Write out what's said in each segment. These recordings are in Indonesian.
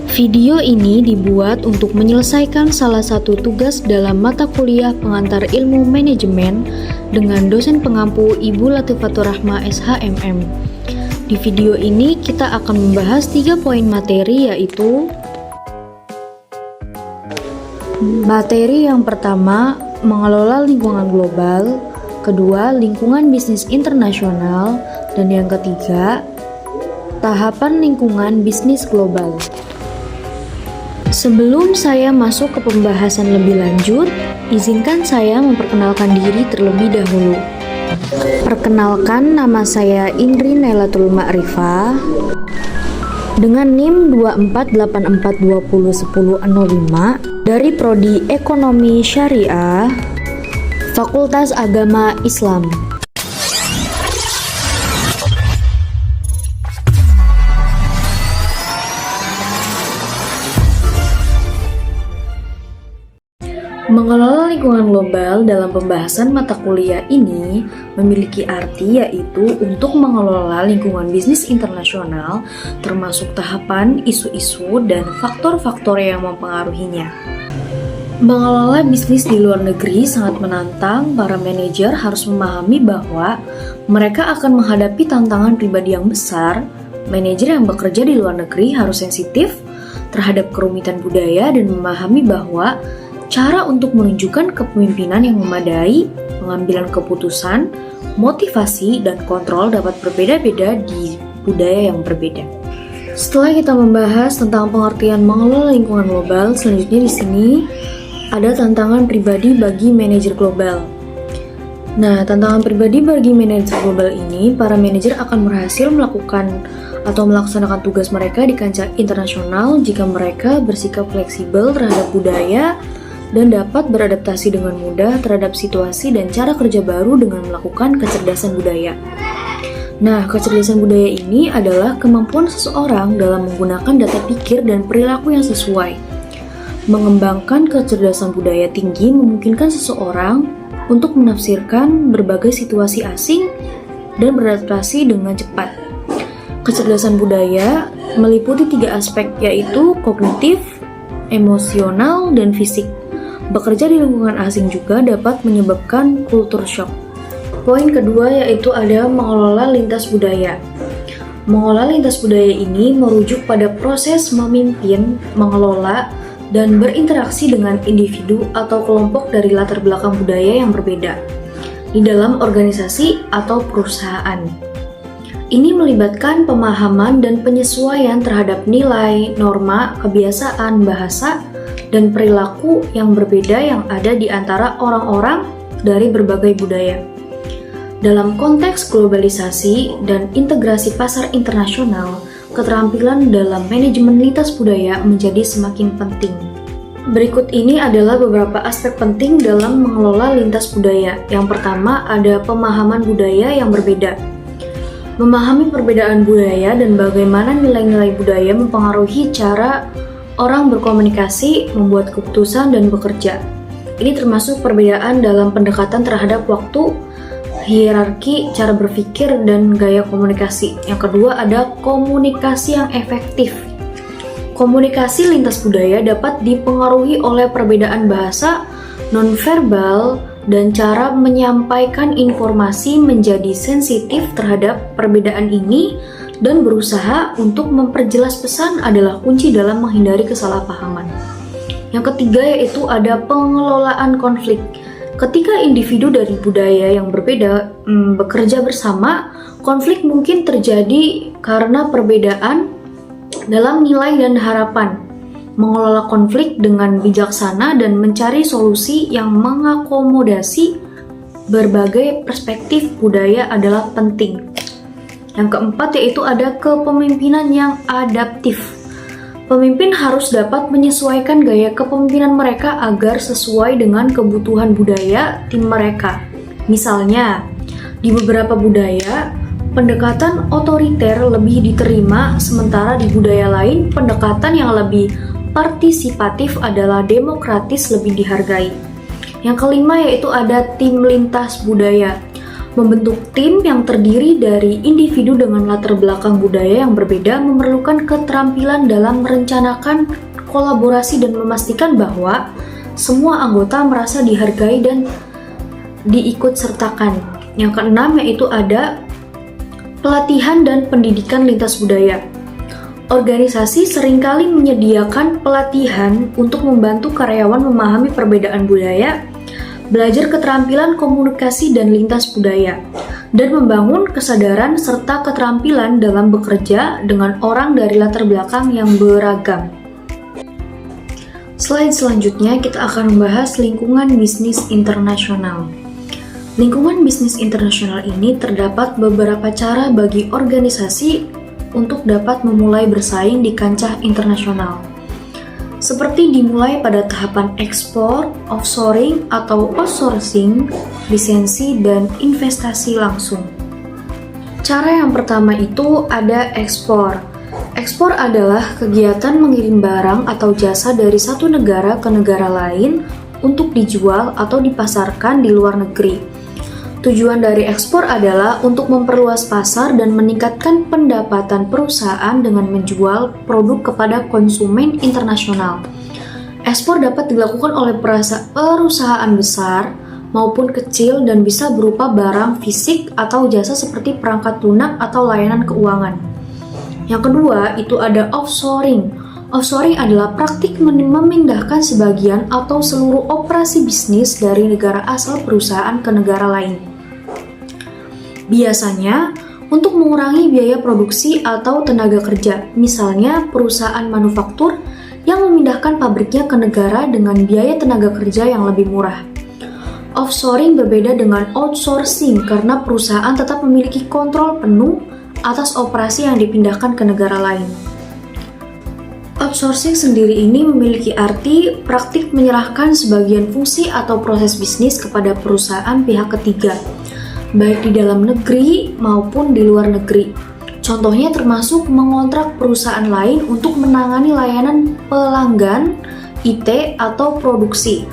Video ini dibuat untuk menyelesaikan salah satu tugas dalam mata kuliah pengantar ilmu manajemen dengan dosen pengampu Ibu Latifatur Rahma SHMM. Di video ini kita akan membahas 3 poin materi, yaitu materi yang pertama, mengelola lingkungan global, kedua, lingkungan bisnis internasional, dan yang ketiga, tahapan lingkungan bisnis global. Sebelum saya masuk ke pembahasan lebih lanjut, izinkan saya memperkenalkan diri terlebih dahulu. Perkenalkan, nama saya Indri Nailatul Ma'rifah dengan NIM 2484201005 dari Prodi Ekonomi Syariah, Fakultas Agama Islam. Mengelola lingkungan global dalam pembahasan mata kuliah ini memiliki arti, yaitu untuk mengelola lingkungan bisnis internasional termasuk tahapan, isu-isu, dan faktor-faktor yang mempengaruhinya. Mengelola bisnis di luar negeri sangat menantang. Para manajer harus memahami bahwa mereka akan menghadapi tantangan pribadi yang besar. Manajer yang bekerja di luar negeri harus sensitif terhadap kerumitan budaya dan memahami bahwa cara untuk menunjukkan kepemimpinan yang memadai, pengambilan keputusan, motivasi, dan kontrol dapat berbeda-beda di budaya yang berbeda. Setelah kita membahas tentang pengertian mengelola lingkungan global, selanjutnya di sini ada tantangan pribadi bagi manajer global. Nah, tantangan pribadi bagi manajer global ini, para manajer akan berhasil melakukan atau melaksanakan tugas mereka di kancah internasional jika mereka bersikap fleksibel terhadap budaya dan dapat beradaptasi dengan mudah terhadap situasi dan cara kerja baru dengan melakukan kecerdasan budaya. Nah, kecerdasan budaya ini adalah kemampuan seseorang dalam menggunakan data pikir dan perilaku yang sesuai. Mengembangkan kecerdasan budaya tinggi memungkinkan seseorang untuk menafsirkan berbagai situasi asing dan beradaptasi dengan cepat. Kecerdasan budaya meliputi 3 aspek, yaitu kognitif, emosional, dan fisik. Bekerja di lingkungan asing juga dapat menyebabkan culture shock. Poin kedua yaitu ada mengelola lintas budaya. Mengelola lintas budaya ini merujuk pada proses memimpin, mengelola, dan berinteraksi dengan individu atau kelompok dari latar belakang budaya yang berbeda di dalam organisasi atau perusahaan. Ini melibatkan pemahaman dan penyesuaian terhadap nilai, norma, kebiasaan, bahasa, dan perilaku yang berbeda yang ada di antara orang-orang dari berbagai budaya. Dalam konteks globalisasi dan integrasi pasar internasional, keterampilan dalam manajemen lintas budaya menjadi semakin penting. Berikut ini adalah beberapa aspek penting dalam mengelola lintas budaya. Yang pertama, ada pemahaman budaya yang berbeda. Memahami perbedaan budaya dan bagaimana nilai-nilai budaya mempengaruhi cara orang berkomunikasi, membuat keputusan, dan bekerja. Ini termasuk perbedaan dalam pendekatan terhadap waktu, hierarki, cara berpikir, dan gaya komunikasi. Yang kedua ada komunikasi yang efektif. Komunikasi lintas budaya dapat dipengaruhi oleh perbedaan bahasa, nonverbal, dan cara menyampaikan informasi. Menjadi sensitif terhadap perbedaan ini dan berusaha untuk memperjelas pesan adalah kunci dalam menghindari kesalahpahaman. Yang ketiga yaitu ada pengelolaan konflik. Ketika individu dari budaya yang berbeda bekerja bersama, konflik mungkin terjadi karena perbedaan dalam nilai dan harapan. Mengelola konflik dengan bijaksana dan mencari solusi yang mengakomodasi berbagai perspektif budaya adalah penting. Yang keempat yaitu ada kepemimpinan yang adaptif. Pemimpin harus dapat menyesuaikan gaya kepemimpinan mereka agar sesuai dengan kebutuhan budaya tim mereka. Misalnya, di beberapa budaya, pendekatan otoriter lebih diterima, sementara di budaya lain, pendekatan yang lebih partisipatif adalah demokratis lebih dihargai. Yang kelima yaitu ada tim lintas budaya. Membentuk tim yang terdiri dari individu dengan latar belakang budaya yang berbeda memerlukan keterampilan dalam merencanakan kolaborasi dan memastikan bahwa semua anggota merasa dihargai dan diikutsertakan. Yang keenam yaitu ada pelatihan dan pendidikan lintas budaya. Organisasi seringkali menyediakan pelatihan untuk membantu karyawan memahami perbedaan budaya, belajar keterampilan komunikasi dan lintas budaya, dan membangun kesadaran serta keterampilan dalam bekerja dengan orang dari latar belakang yang beragam. Slide selanjutnya kita akan membahas lingkungan bisnis internasional. Lingkungan bisnis internasional ini terdapat beberapa cara bagi organisasi untuk dapat memulai bersaing di kancah internasional. Seperti dimulai pada tahapan ekspor, offshoring atau outsourcing, lisensi, dan investasi langsung. Cara yang pertama itu ada ekspor. Ekspor adalah kegiatan mengirim barang atau jasa dari satu negara ke negara lain untuk dijual atau dipasarkan di luar negeri. Tujuan dari ekspor adalah untuk memperluas pasar dan meningkatkan pendapatan perusahaan dengan menjual produk kepada konsumen internasional. Ekspor dapat dilakukan oleh perusahaan besar maupun kecil dan bisa berupa barang fisik atau jasa seperti perangkat lunak atau layanan keuangan. Yang kedua, itu ada offshoring. Offshoring adalah praktik memindahkan sebagian atau seluruh operasi bisnis dari negara asal perusahaan ke negara lain. Biasanya, untuk mengurangi biaya produksi atau tenaga kerja, misalnya perusahaan manufaktur yang memindahkan pabriknya ke negara dengan biaya tenaga kerja yang lebih murah. Offshoring berbeda dengan outsourcing karena perusahaan tetap memiliki kontrol penuh atas operasi yang dipindahkan ke negara lain. Outsourcing sendiri ini memiliki arti praktik menyerahkan sebagian fungsi atau proses bisnis kepada perusahaan pihak ketiga, baik di dalam negeri maupun di luar negeri. Contohnya termasuk mengontrak perusahaan lain untuk menangani layanan pelanggan, IT, atau produksi.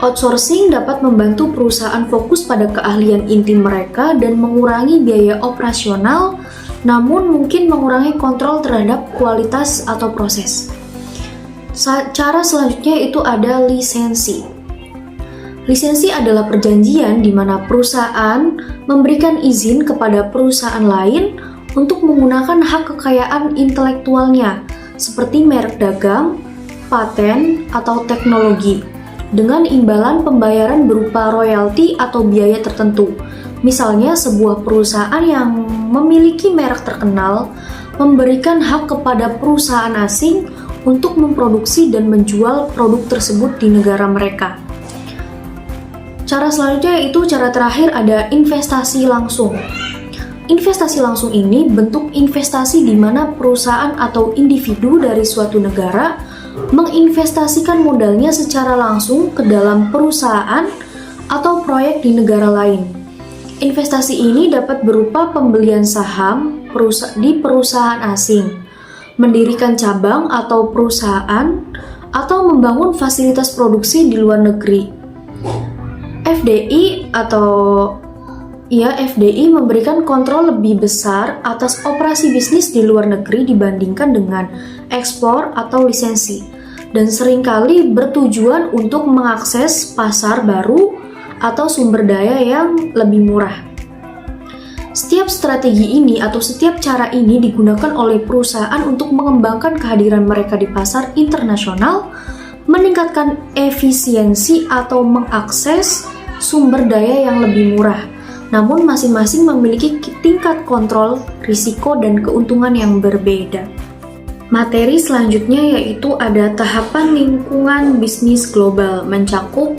Outsourcing dapat membantu perusahaan fokus pada keahlian inti mereka dan mengurangi biaya operasional, namun mungkin mengurangi kontrol terhadap kualitas atau proses. Cara selanjutnya itu ada lisensi. Lisensi adalah perjanjian di mana perusahaan memberikan izin kepada perusahaan lain untuk menggunakan hak kekayaan intelektualnya, seperti merek dagang, paten, atau teknologi, dengan imbalan pembayaran berupa royalti atau biaya tertentu. Misalnya, sebuah perusahaan yang memiliki merek terkenal memberikan hak kepada perusahaan asing untuk memproduksi dan menjual produk tersebut di negara mereka. Cara selanjutnya yaitu cara terakhir ada investasi langsung. Investasi langsung ini bentuk investasi di mana perusahaan atau individu dari suatu negara menginvestasikan modalnya secara langsung ke dalam perusahaan atau proyek di negara lain. Investasi ini dapat berupa pembelian saham di perusahaan asing, mendirikan cabang atau perusahaan, atau membangun fasilitas produksi di luar negeri. FDI memberikan kontrol lebih besar atas operasi bisnis di luar negeri dibandingkan dengan ekspor atau lisensi, dan seringkali bertujuan untuk mengakses pasar baru atau sumber daya yang lebih murah. Setiap strategi ini atau setiap cara ini digunakan oleh perusahaan untuk mengembangkan kehadiran mereka di pasar internasional, meningkatkan efisiensi atau mengakses sumber daya yang lebih murah. Namun masing-masing memiliki tingkat kontrol, risiko, dan keuntungan yang berbeda. Materi selanjutnya yaitu ada tahapan lingkungan bisnis global, mencakup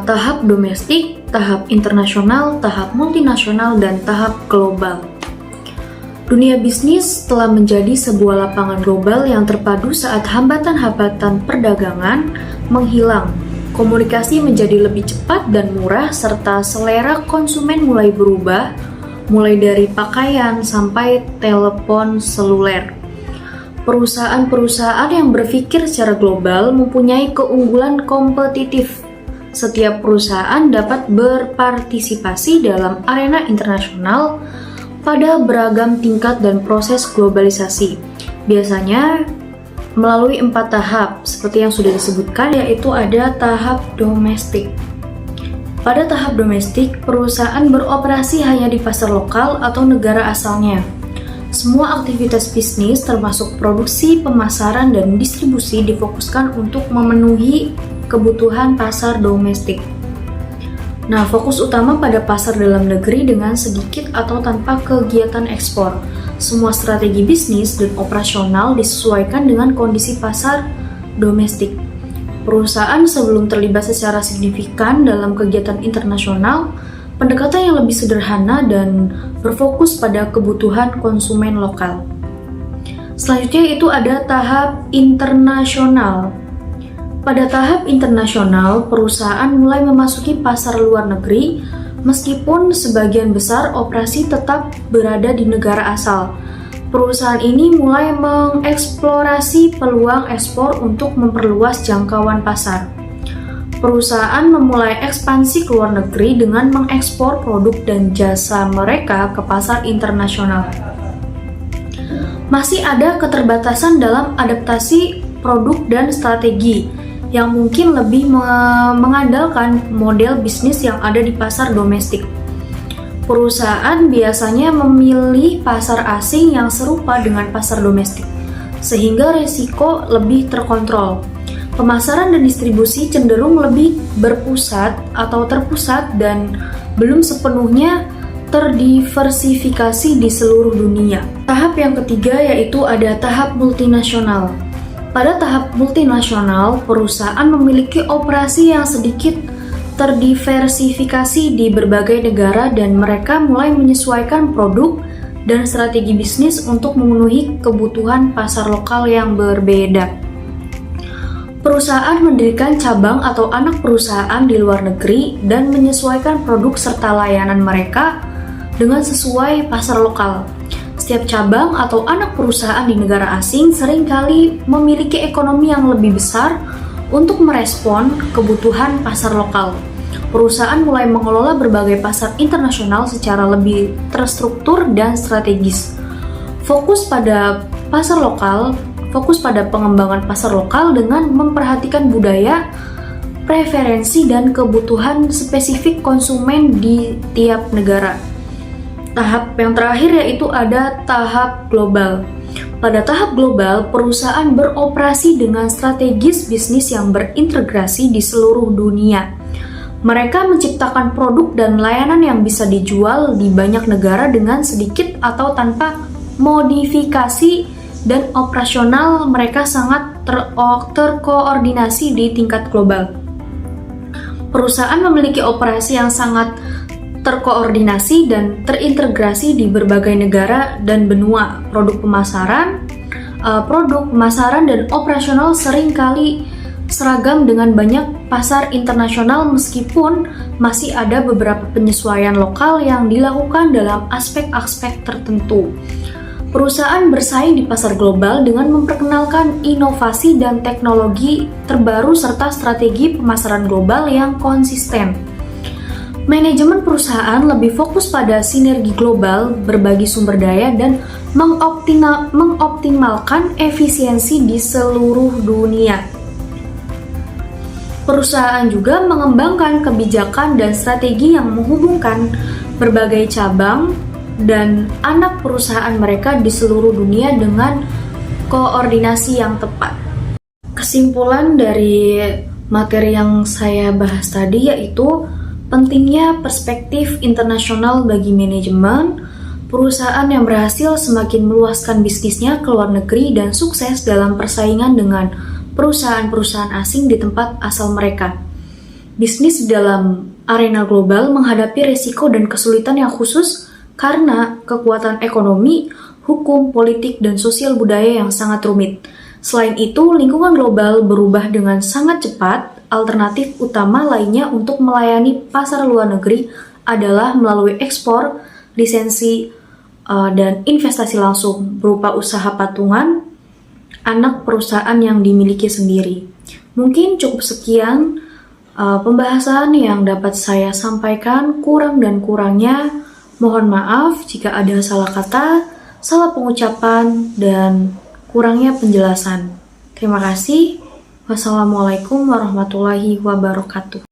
tahap domestik, tahap internasional, tahap multinasional, dan tahap global. Dunia bisnis telah menjadi sebuah lapangan global yang terpadu saat hambatan-hambatan perdagangan menghilang, komunikasi menjadi lebih cepat dan murah, serta selera konsumen mulai berubah, mulai dari pakaian sampai telepon seluler. Perusahaan-perusahaan yang berpikir secara global mempunyai keunggulan kompetitif setiap perusahaan dapat berpartisipasi dalam arena internasional pada beragam tingkat dan proses globalisasi. Biasanya melalui 4 tahap, seperti yang sudah disebutkan, yaitu ada tahap domestik. Pada tahap domestik, perusahaan beroperasi hanya di pasar lokal atau negara asalnya. Semua aktivitas bisnis termasuk produksi, pemasaran, dan distribusi difokuskan untuk memenuhi kebutuhan pasar domestik. Nah, fokus utama pada pasar dalam negeri dengan sedikit atau tanpa kegiatan ekspor. Semua strategi bisnis dan operasional disesuaikan dengan kondisi pasar domestik. Perusahaan sebelum terlibat secara signifikan dalam kegiatan internasional, pendekatan yang lebih sederhana dan berfokus pada kebutuhan konsumen lokal. Selanjutnya itu ada tahap internasional. Pada tahap internasional, perusahaan mulai memasuki pasar luar negeri, meskipun sebagian besar operasi tetap berada di negara asal. Perusahaan ini mulai mengeksplorasi peluang ekspor untuk memperluas jangkauan pasar. Perusahaan memulai ekspansi ke luar negeri dengan mengekspor produk dan jasa mereka ke pasar internasional. Masih ada keterbatasan dalam adaptasi produk dan strategi yang mungkin lebih mengandalkan model bisnis yang ada di pasar domestik. Perusahaan biasanya memilih pasar asing yang serupa dengan pasar domestik, sehingga risiko lebih terkontrol. Pemasaran dan distribusi cenderung lebih berpusat atau terpusat dan belum sepenuhnya terdiversifikasi di seluruh dunia. Tahap yang ketiga yaitu ada tahap multinasional. Pada tahap multinasional, perusahaan memiliki operasi yang sedikit terdiversifikasi di berbagai negara dan mereka mulai menyesuaikan produk dan strategi bisnis untuk memenuhi kebutuhan pasar lokal yang berbeda. Perusahaan mendirikan cabang atau anak perusahaan di luar negeri dan menyesuaikan produk serta layanan mereka dengan sesuai pasar lokal. Setiap cabang atau anak perusahaan di negara asing seringkali memiliki ekonomi yang lebih besar untuk merespon kebutuhan pasar lokal. Perusahaan mulai mengelola berbagai pasar internasional secara lebih terstruktur dan strategis. Fokus pada pengembangan pasar lokal dengan memperhatikan budaya, preferensi, dan kebutuhan spesifik konsumen di tiap negara. Tahap yang terakhir yaitu ada tahap global. Pada tahap global, perusahaan beroperasi dengan strategis bisnis yang berintegrasi di seluruh dunia. Mereka menciptakan produk dan layanan yang bisa dijual di banyak negara dengan sedikit atau tanpa modifikasi, dan operasional mereka sangat terkoordinasi di tingkat global. Perusahaan memiliki operasi yang sangat terkoordinasi dan terintegrasi di berbagai negara dan benua. Produk pemasaran dan operasional seringkali seragam dengan banyak pasar internasional meskipun masih ada beberapa penyesuaian lokal yang dilakukan dalam aspek-aspek tertentu. Perusahaan bersaing di pasar global dengan memperkenalkan inovasi dan teknologi terbaru serta strategi pemasaran global yang konsisten. Manajemen perusahaan lebih fokus pada sinergi global, berbagi sumber daya, dan mengoptimalkan efisiensi di seluruh dunia. Perusahaan juga mengembangkan kebijakan dan strategi yang menghubungkan berbagai cabang dan anak perusahaan mereka di seluruh dunia dengan koordinasi yang tepat. Kesimpulan dari materi yang saya bahas tadi yaitu pentingnya perspektif internasional bagi manajemen. Perusahaan yang berhasil semakin meluaskan bisnisnya ke luar negeri dan sukses dalam persaingan dengan perusahaan-perusahaan asing di tempat asal mereka. Bisnis dalam arena global menghadapi risiko dan kesulitan yang khusus karena kekuatan ekonomi, hukum, politik, dan sosial budaya yang sangat rumit. Selain itu, lingkungan global berubah dengan sangat cepat. Alternatif utama lainnya untuk melayani pasar luar negeri adalah melalui ekspor, lisensi, dan investasi langsung berupa usaha patungan anak perusahaan yang dimiliki sendiri. Mungkin cukup sekian Pembahasan yang dapat saya sampaikan kurang dan kurangnya, mohon maaf jika ada salah kata, salah pengucapan, dan kurangnya penjelasan. Terima kasih. Wassalamualaikum warahmatullahi wabarakatuh.